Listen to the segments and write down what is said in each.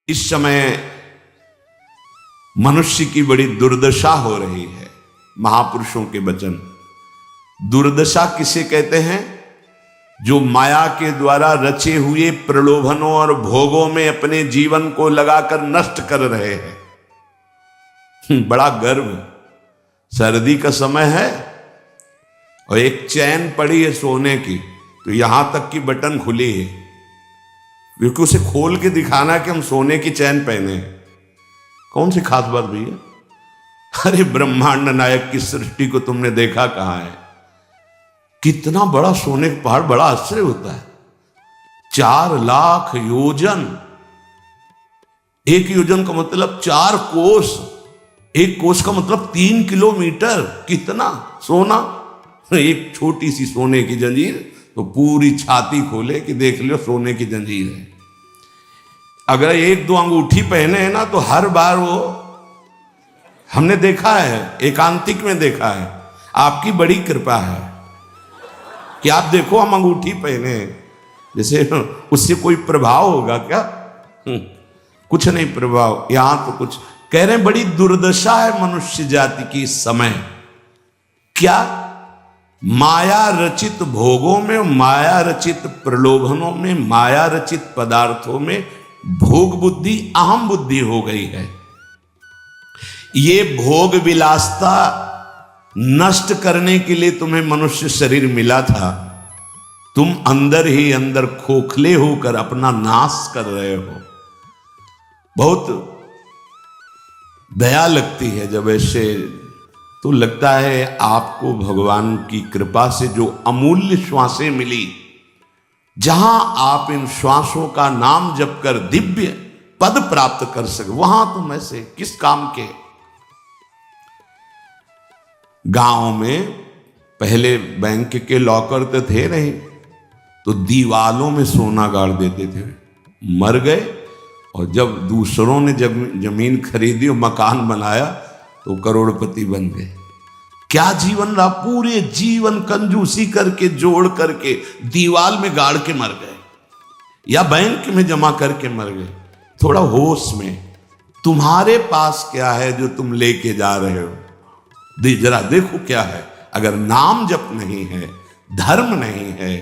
इस समय मनुष्य की बड़ी दुर्दशा हो रही है। महापुरुषों के वचन। दुर्दशा किसे कहते हैं? जो माया के द्वारा रचे हुए प्रलोभनों और भोगों में अपने जीवन को लगाकर नष्ट कर रहे हैं। बड़ा गर्व, सर्दी का समय है और एक चैन पड़ी है सोने की, तो यहां तक की बटन खुली है, क्योंकि उसे खोल के दिखाना है कि हम सोने की चैन पहने हैं। कौन सी खास बात भैया? अरे ब्रह्मांड नायक की सृष्टि को तुमने देखा कहां है? कितना बड़ा सोने का पहाड़, बड़ा आश्चर्य होता है। 4 लाख योजन, एक योजन का मतलब 4 कोस, एक कोस का मतलब 3 किलोमीटर। कितना सोना! एक छोटी सी सोने की जंजीर तो पूरी छाती खोले कि देख लो सोने की जंजीर है। अगर 1-2 अंगूठी पहने हैं ना तो हर बार वो, हमने देखा है, एकांतिक में देखा है। आपकी बड़ी कृपा है कि आप देखो हम अंगूठी पहने हैं, जैसे उससे कोई प्रभाव होगा क्या? कुछ नहीं प्रभाव। यहां तो कुछ कह रहे हैं, बड़ी दुर्दशा है मनुष्य जाति की इस समय। क्या? माया रचित भोगों में, माया रचित प्रलोभनों में, माया रचित पदार्थों में भोग बुद्धि, अहम बुद्धि हो गई है। ये भोग विलासता नष्ट करने के लिए तुम्हें मनुष्य शरीर मिला था। तुम अंदर ही अंदर खोखले होकर अपना नाश कर रहे हो। बहुत दया लगती है जब ऐसे, तो लगता है आपको भगवान की कृपा से जो अमूल्य श्वासें मिली, जहां आप इन श्वासों का नाम जप कर दिव्य पद प्राप्त कर सके, वहां तुम ऐसे किस काम के? गांव में पहले बैंक के लॉकर तो थे नहीं, तो दीवालों में सोना गाड़ देते थे। मर गए और जब दूसरों ने जमीन खरीदी और मकान बनाया तो करोड़पति बन गए। क्या जीवन रहा? पूरे जीवन कंजूसी करके, जोड़ करके दीवाल में गाड़ के मर गए या बैंक में जमा करके मर गए। थोड़ा होश में, तुम्हारे पास क्या है जो तुम लेके जा रहे हो? जरा देखो क्या है। अगर नाम जप नहीं है, धर्म नहीं है,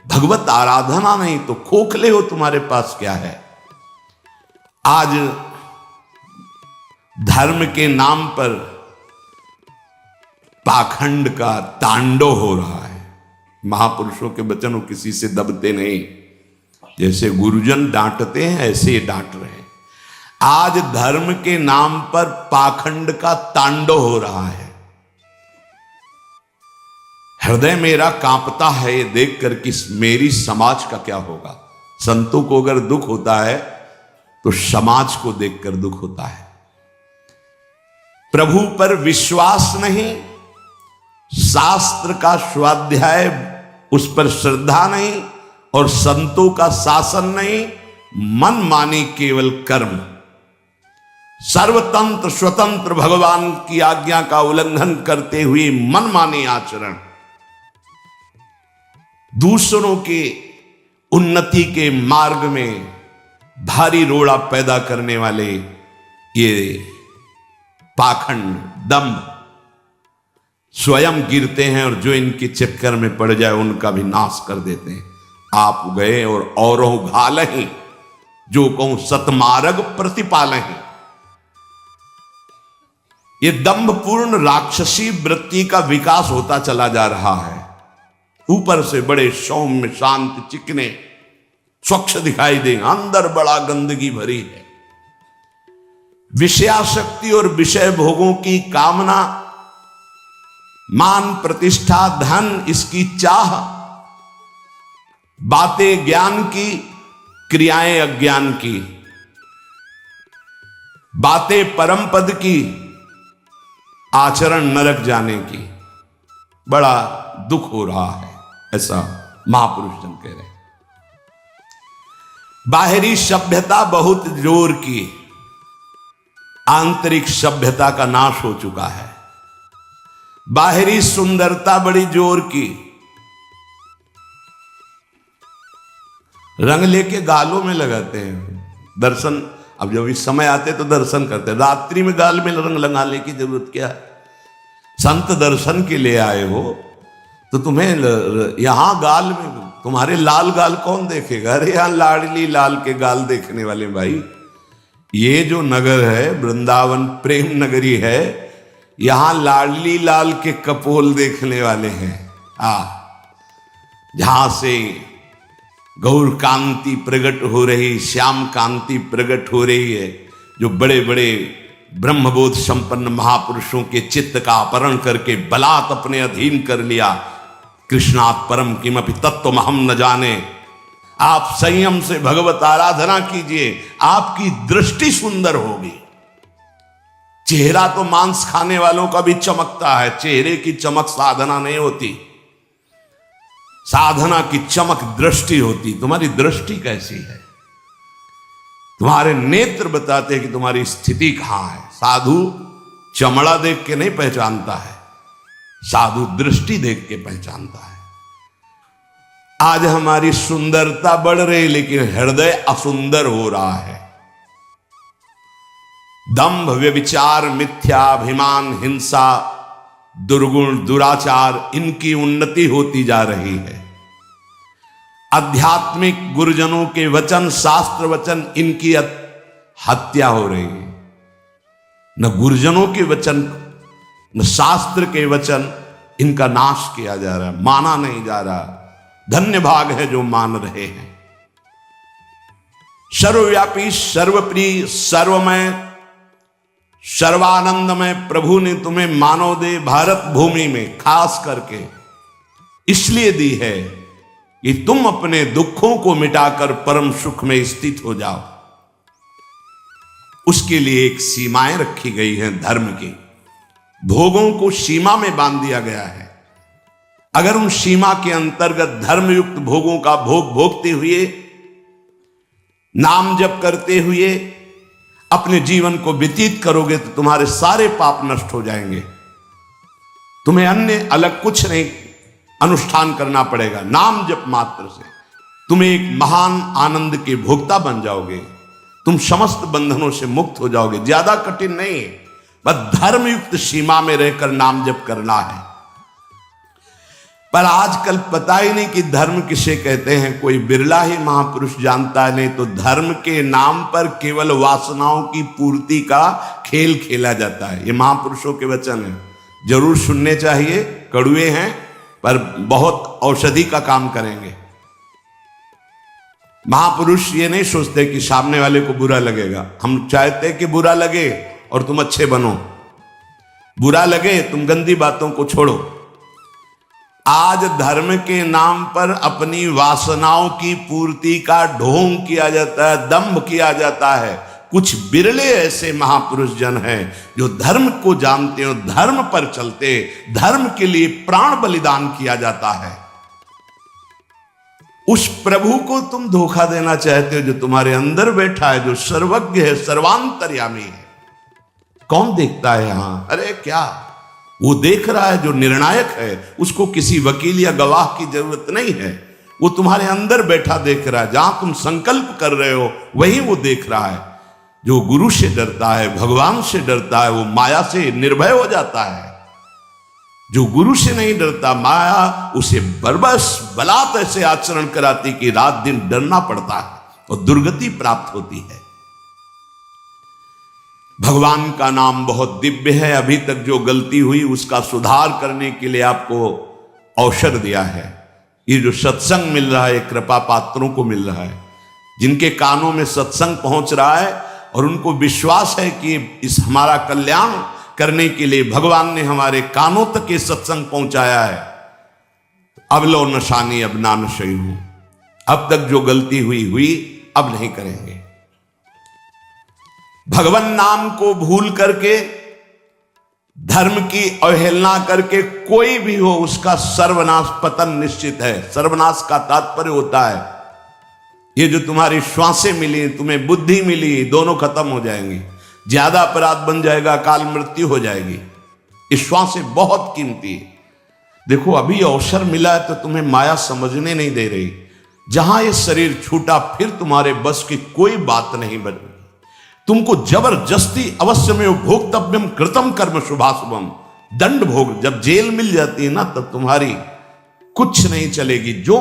भगवत आराधना नहीं, तो खोखले हो। तुम्हारे पास क्या है? आज धर्म के नाम पर पाखंड का तांडव हो रहा है। महापुरुषों के वचन किसी से दबते नहीं। जैसे गुरुजन डांटते हैं ऐसे ही डांट रहे हैं। आज धर्म के नाम पर पाखंड का तांडव हो रहा है। हृदय मेरा कांपता है ये देखकर कि मेरी समाज का क्या होगा। संतों को अगर दुख होता है तो समाज को देखकर दुख होता है। प्रभु पर विश्वास नहीं, शास्त्र का स्वाध्याय उस पर श्रद्धा नहीं, और संतों का शासन नहीं, मन मानी केवल कर्म, सर्वतंत्र स्वतंत्र भगवान की आज्ञा का उल्लंघन करते हुए मन मानी आचरण, दूसरों के उन्नति के मार्ग में भारी रोड़ा पैदा करने वाले ये पाखंड, दंभ स्वयं गिरते हैं और जो इनके चक्कर में पड़ जाए उनका भी नाश कर देते हैं। आप गए और औरों घालहि, जो कहूं सतमार्ग प्रतिपालहि। ये दंभपूर्ण राक्षसी वृत्ति का विकास होता चला जा रहा है। ऊपर से बड़े सौम्य, शांत, चिकने, स्वच्छ दिखाई देंगे, अंदर बड़ा गंदगी भरी है। विषयाशक्ति और विषय भोगों की कामना, मान प्रतिष्ठा धन, इसकी चाह, बातें ज्ञान की, क्रियाएं अज्ञान की, बातें परम पद की, आचरण नरक जाने की। बड़ा दुख हो रहा है, ऐसा महापुरुष जन कह रहे हैं। बाहरी सभ्यता बहुत जोर की, आंतरिक सभ्यता का नाश हो चुका है। बाहरी सुंदरता बड़ी जोर की, रंग लेके गालों में लगाते हैं। दर्शन अब जब इस समय आते तो दर्शन करते, रात्रि में गाल में रंग लगाने की जरूरत क्या है? संत दर्शन के लिए आए हो तो तुम्हें यहां गाल में, तुम्हारे लाल गाल कौन देखेगा? अरे यहां लाडली लाल के गाल देखने वाले भाई, ये जो नगर है वृंदावन प्रेम नगरी है, यहां लाडली लाल के कपोल देखने वाले हैं। जहां से गौर कांति प्रकट हो रही, श्याम कांति प्रकट हो रही है, जो बड़े बड़े ब्रह्मबोध संपन्न महापुरुषों के चित्त का अपहरण करके बलात् अपने अधीन कर लिया। कृष्णात् परम किमपि तत्त्वम हम न जाने। आप संयम से भगवत आराधना कीजिए, आपकी दृष्टि सुंदर होगी। चेहरा तो मांस खाने वालों का भी चमकता है, चेहरे की चमक साधना नहीं होती, साधना की चमक दृष्टि होती। तुम्हारी दृष्टि कैसी है? तुम्हारे नेत्र बताते हैं कि तुम्हारी स्थिति कहां है। साधु चमड़ा देख के नहीं पहचानता है, साधु दृष्टि देख के पहचानता है। आज हमारी सुंदरता बढ़ रही लेकिन हृदय असुंदर हो रहा है। दंभ व्यभिचार मिथ्याभिमान हिंसा दुर्गुण दुराचार, इनकी उन्नति होती जा रही है। आध्यात्मिक गुरुजनों के वचन शास्त्र वचन, इनकी हत्या हो रही है। न गुरुजनों के वचन न शास्त्र के वचन, इनका नाश किया जा रहा है, माना नहीं जा रहा। धन्य भाग है जो मान रहे हैं। सर्वव्यापी सर्वप्रिय सर्वमय सर्वानंदमय प्रभु ने तुम्हें मानव दे भारत भूमि में खास करके इसलिए दी है कि तुम अपने दुखों को मिटाकर परम सुख में स्थित हो जाओ। उसके लिए एक सीमाएं रखी गई हैं धर्म की। भोगों को सीमा में बांध दिया गया है। अगर उन सीमा के अंतर्गत धर्मयुक्त भोगों का भोग भोगते हुए, नाम जप करते हुए अपने जीवन को व्यतीत करोगे तो तुम्हारे सारे पाप नष्ट हो जाएंगे। तुम्हें अन्य अलग कुछ नहीं अनुष्ठान करना पड़ेगा। नाम जप मात्र से तुम्हें एक महान आनंद के भोक्ता बन जाओगे। तुम समस्त बंधनों से मुक्त हो जाओगे। ज्यादा कठिन नहीं है, बस धर्मयुक्त सीमा में रहकर नाम जप करना है। पर आजकल पता ही नहीं कि धर्म किसे कहते हैं। कोई बिरला ही महापुरुष जानता है, नहीं तो धर्म के नाम पर केवल वासनाओं की पूर्ति का खेल खेला जाता है। ये महापुरुषों के वचन हैं, जरूर सुनने चाहिए। कड़वे हैं पर बहुत औषधि का काम करेंगे। महापुरुष ये नहीं सोचते कि सामने वाले को बुरा लगेगा। हम चाहते कि बुरा लगे और तुम अच्छे बनो, बुरा लगे तुम गंदी बातों को छोड़ो। आज धर्म के नाम पर अपनी वासनाओं की पूर्ति का ढोंग किया जाता है, दंभ किया जाता है। कुछ बिरले ऐसे महापुरुष जन हैं जो धर्म को जानते हो, धर्म पर चलते, धर्म के लिए प्राण बलिदान किया जाता है। उस प्रभु को तुम धोखा देना चाहते हो जो तुम्हारे अंदर बैठा है, जो सर्वज्ञ है, सर्वांतर्यामी है। कौन देखता है यहां? अरे क्या वो देख रहा है जो निर्णायक है। उसको किसी वकील या गवाह की जरूरत नहीं है। वो तुम्हारे अंदर बैठा देख रहा है। जहां तुम संकल्प कर रहे हो वहीं वो देख रहा है। जो गुरु से डरता है, भगवान से डरता है, वो माया से निर्भय हो जाता है। जो गुरु से नहीं डरता, माया उसे बरबस बलात् ऐसे आचरण कराती कि रात दिन डरना पड़ता है और दुर्गति प्राप्त होती है। भगवान का नाम बहुत दिव्य है। अभी तक जो गलती हुई उसका सुधार करने के लिए आपको अवसर दिया है। ये जो सत्संग मिल रहा है कृपा पात्रों को मिल रहा है, जिनके कानों में सत्संग पहुंच रहा है और उनको विश्वास है कि इस हमारा कल्याण करने के लिए भगवान ने हमारे कानों तक ये सत्संग पहुंचाया है। अब लो नशानी अब ना नशई हूं। अब तक जो गलती हुई अब नहीं करेंगे। भगवान नाम को भूल करके, धर्म की अवहेलना करके कोई भी हो उसका सर्वनाश पतन निश्चित है। सर्वनाश का तात्पर्य होता है ये जो तुम्हारी श्वासें मिली, तुम्हें बुद्धि मिली, दोनों खत्म हो जाएंगी। ज्यादा अपराध बन जाएगा, काल मृत्यु हो जाएगी। ये श्वासें बहुत कीमती है। देखो अभी अवसर मिला है तो तुम्हें माया समझने नहीं दे रही। जहां ये शरीर छूटा फिर तुम्हारे बस की कोई बात नहीं बनी। तुमको जबरदस्ती अवश्य में भोक्तव्यम कृतम कर्म शुभाशुभम, दंड भोग, जब जेल मिल जाती है ना तब तुम्हारी कुछ नहीं चलेगी। जो